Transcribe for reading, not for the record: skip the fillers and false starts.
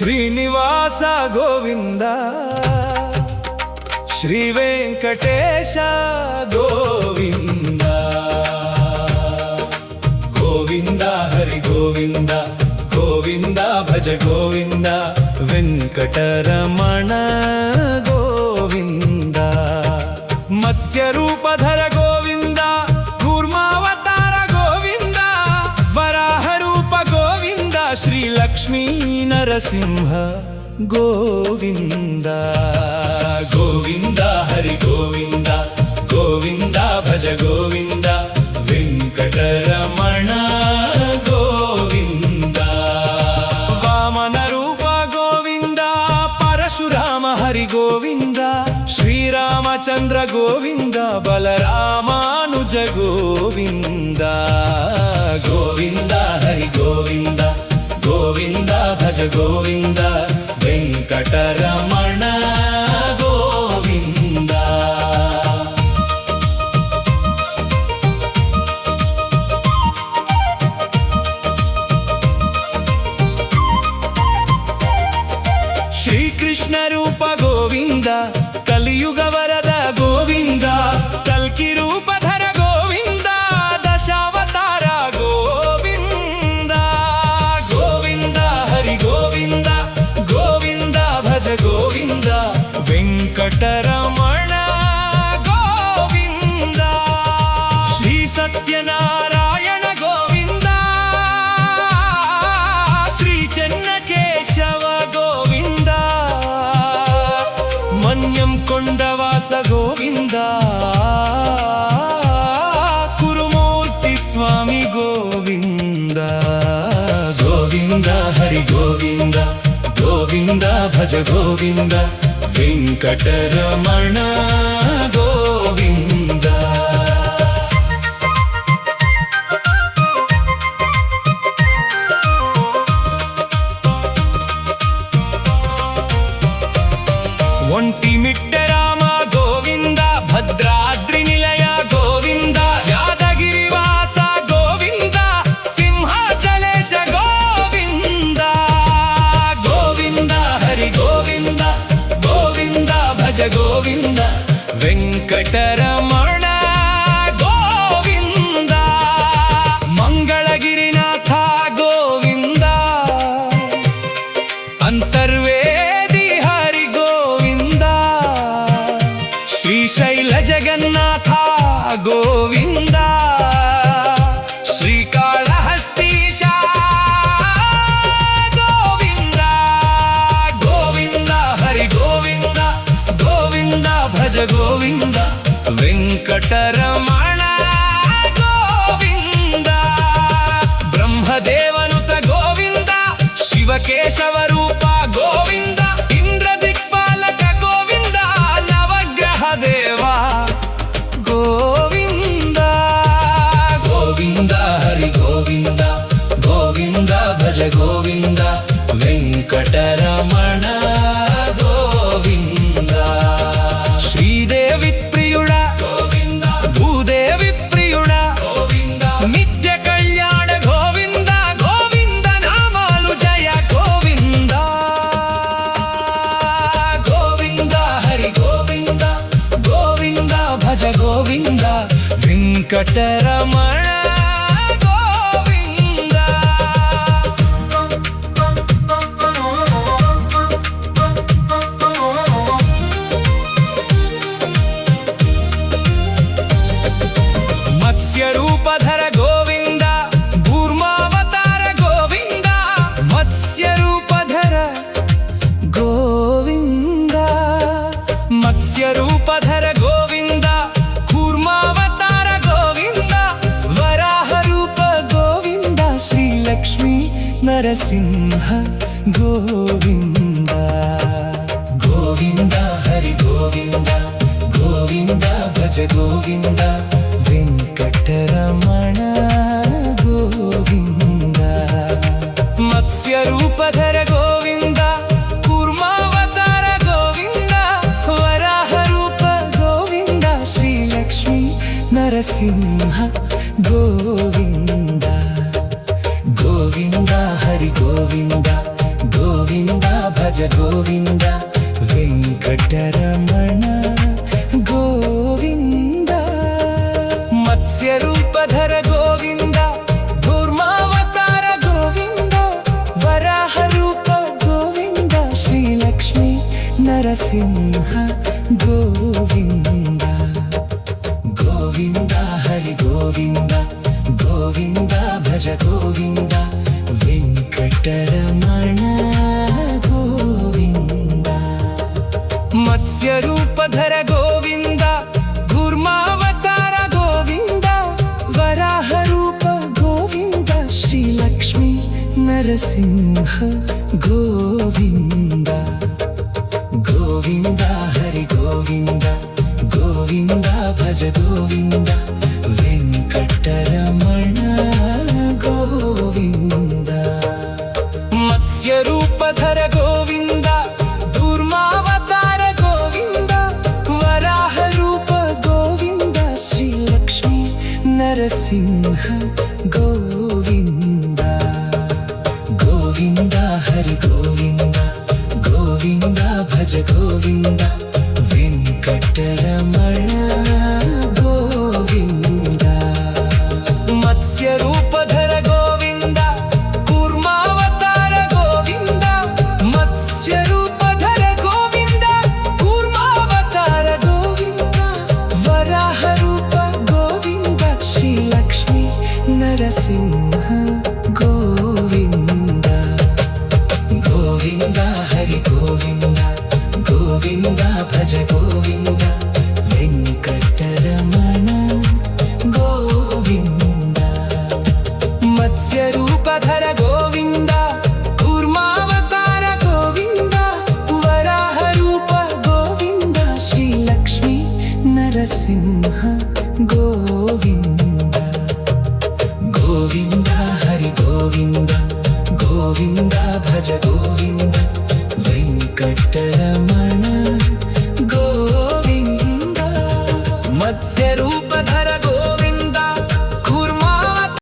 ಶ್ರೀನಿವಾಸ ಗೋವಿಂದ, ಶ್ರೀ ವೆಂಕಟೇಶ ಗೋವಿಂದ. ಗೋವಿಂದ ಹರಿ ಗೋವಿಂದ, ಗೋವಿಂದ ಭಜ ಗೋವಿಂದ, ವೆಂಕಟರಮಣ ಗೋವಿಂದ. ಮತ್ಸ್ಯ ರೂಪಧರ ಗೋವಿಂದ, ಕೂರ್ಮಾವತಾರ ಗೋವಿಂದ, ವರಾಹ ರೂಪ ಗೋವಿಂದ, ಶ್ರೀ ಲಕ್ಷ್ಮೀ ನರಸಿಂಹ ಗೋವಿಂದ. ಗೋವಿಂದ ಹರಿ ಗೋವಿಂದ, ಗೋವಿಂದ ಭಜ ಗೋವಿಂದ, ವೆಂಕಟರಮಣ ಗೋವಿಂದ. ವಾಮನ ರೂಪ ಗೋವಿಂದ, ಪರಶುರಾಮ ಹರಿ ಗೋವಿಂದ, ಶ್ರೀರಾಮಚಂದ್ರ ಗೋವಿಂದ, ಬಲರಾಮಾನುಜ ಗೋವಿಂದ. ಗೋವಿಂದ ಹರಿ ಗೋವಿಂದ, ಗೋವಿಂದ ಭಜ ಗೋವಿಂದ, ವೆಂಕಟರಮಣ ಗೋವಿಂದ. ಶ್ರೀಕೃಷ್ಣ ರೂಪ ಗೋವಿಂದ, ಕಲಿಯುಗ ವರದ ಗೋವಿಂದ, ಕಲ್ಕಿ ರೂಪಧರ ಗೋವಿಂದ, ದಶಾವತಾರ ಗೋವಿಂದ. ಗೋವಿಂದ ಹರಿ ಗೋವಿಂದ, ಗೋವಿಂದ ಭಜ ಗೋವಿಂದ, ವೆಂಕಟರಮಣ ಗೋವಿಂದ. ಶ್ರೀ ಸತ್ಯನಾರಾಯಣ ಗೋವಿಂದ, ಶ್ರೀ ಚೆನ್ನಕೇಶವ ಗೋವಿಂದ, ಮನ್ಯಂ ಕೊಂಡವಾಸ ಗೋವಿಂದ, ಕುರುಮೂರ್ತಿ ಸ್ವಾಮಿ ಗೋವಿಂದ. ಗೋವಿಂದ ಹರಿ ಗೋವಿಂದ, ಗೋವಿಂದ ಭಜ ಗೋವಿಂದ, ವೆಂಕಟರಮಣ ಗೋವಿಂದ. ಒಂಟಿ ಮಿಟ್ಟ ರಾಮ ಗೋವಿಂದ, ಭದ್ರಾದ್ರಿ ನಿಲಯ ಗೋವಿಂದ, ಯಾದಗಿರಿವಾಸ ಗೋವಿಂದ, ಸಿಂಹಾಚಲೇಶ ಗೋವಿಂದ. ಗೋವಿಂದ ಹರಿ ಗೋವಿಂದ, ಗೋವಿಂದ ಭಜ ಗೋವಿಂದ, ವೆಂಕಟರಮಣ ಗೋವಿಂದ. ಮಂಗಳಗಿರಿನಾಥ ಗೋವಿಂದ, ಅಂತರ್ವೇದಿ ಹರಿ ಗೋವಿಂದ, ಶ್ರೀಶೈಲ ಜಗನ್ನಾಥ ಗೋವಿಂದ, ಶ್ರೀಕಾಳಹಸ್ತೀಶ ಗೋವಿಂದ. ಗೋವಿಂದ ಹರಿ ಗೋವಿಂದ, ಗೋವಿಂದ ಭಜ ಗೋವಿಂದ, ವೆಂಕಟರಮಣ ಗೋವಿಂದ. ಬ್ರಹ್ಮದೇವನುತ ಗೋವಿಂದ, ಶಿವಕೇಶವ ರೂಪ ಗೋವಿಂದ, ಇಂದ್ರ ದಿಕ್ಪಾಲಕ ಗೋವಿಂದ, ನವಗ್ರಹ ದೇವ ಗೋವಿಂದ. ಗೋವಿಂದ ಹರಿ ಗೋವಿಂದ, ಗೋವಿಂದ ಭಜ ಗೋವಿಂದ, ವೆಂಕಟರಮಣ ಗೋವಿಂದ. ಶ್ರೀದೇವಿ ಪ್ರಿಯುಡ ಗೋವಿಂದ, ಭೂದೇವಿ ಪ್ರಿಯುಡ ಗೋವಿಂದ, ನಿತ್ಯ ಕಲ್ಯಾಣ ಗೋವಿಂದ, ಗೋವಿಂದ ನಾಮಾಲು ಜಯ ಗೋವಿಂದ. ಗೋವಿಂದ ಹರಿ ಗೋವಿಂದ, ಗೋವಿಂದ ಭಜ ಗೋವಿಂದ, ವೆಂಕಟರಮಣ ಗೋವಿಂದ. ಮತ್ಸ್ಯ ರೂಪಧರ ಗೋವಿಂದ, ಕೂರ್ಮಾವತಾರ ಗೋವಿಂದ, ಮತ್ಸ್ಯ ರೂಪಧರ ಗೋವಿಂದ, ಮತ್ಸ್ಯ ರೂಪಧರ ಗೋವಿಂದ, ಕೂರ್ಮಾವತಾರ ಗೋವಿಂದ, ವರಾಹ ರೂಪ ಗೋವಿಂದ, ಶ್ರೀ ಲಕ್ಷ್ಮೀ ನರಸಿಂಹ ಗೋವಿಂದ. ಗೋವಿಂದ ಹರಿ ಗೋವಿಂದ, ಗೋವಿಂದ ಭಜ ಗೋವಿಂದ, ವೆಂಕಟರಮಣ ಗೋವಿಂದ. ಮತ್ಸ್ಯ ರೂಪಧರ ಗೋವಿಂದ, ಕೂರ್ಮಾವತಾರ ಗೋವಿಂದ, ವರಾಹ ರೂಪ ಗೋವಿಂದ, ಶ್ರೀ ಲಕ್ಷ್ಮೀ ನರಸಿಂಹ ಗೋವಿಂದ. ಗೋವಿಂದ ಹರಿ ಗೋವಿಂದ, ಗೋವಿಂದ గోవింద భజ గోవింద వెంకటరమణ గోవింద మత్స్య రూపధర గోవింద కూర్మావతార గోవింద వరాహ రూప గోవింద శ్రీలక్ష్మీ నరసింహ గోవింద గోవింద హరి గోవింద గోవింద భజ గోవింద వెంకటరమణ గోవింద మత్స్య రూపధర గోవింద కూర్మావతార గోవింద వరాహ రూప గోవింద శ్రీలక్ష్మీ నరసింహ గోవింద గోవింద హరి గోవింద గోవింద భజ గోవింద వెంకటరమణ గోవింద మత్స్య రూపధర గోవింద కూర్మావతార గోవింద వరాహ రూప గోవింద శ్రీలక్ష్మీ నరసింహ గోవింద గోవింద హరి గోవింద గోవింద భజ గోవింద వెంకటరమణ గోవింద మత్స్య రూపధర గోవింద కూర్మావతార గోవింద మత్స్య రూపధర గోవింద కూర్మావతార గోవింద వరాహ రూప గోవింద శ్రీలక్ష్మీ నరసింహ గోవింద గోవింద హరి గోవింద గోవింద భజ గోవింద వెంకటరమణ గోవింద మత్స్య రూపధర గోవింద కూర్మావతార గోవింద వరాహ రూప గోవింద శ్రీలక్ష్మీ నరసింహ గోవింద గోవింద హరి గోవింద గోవింద భజ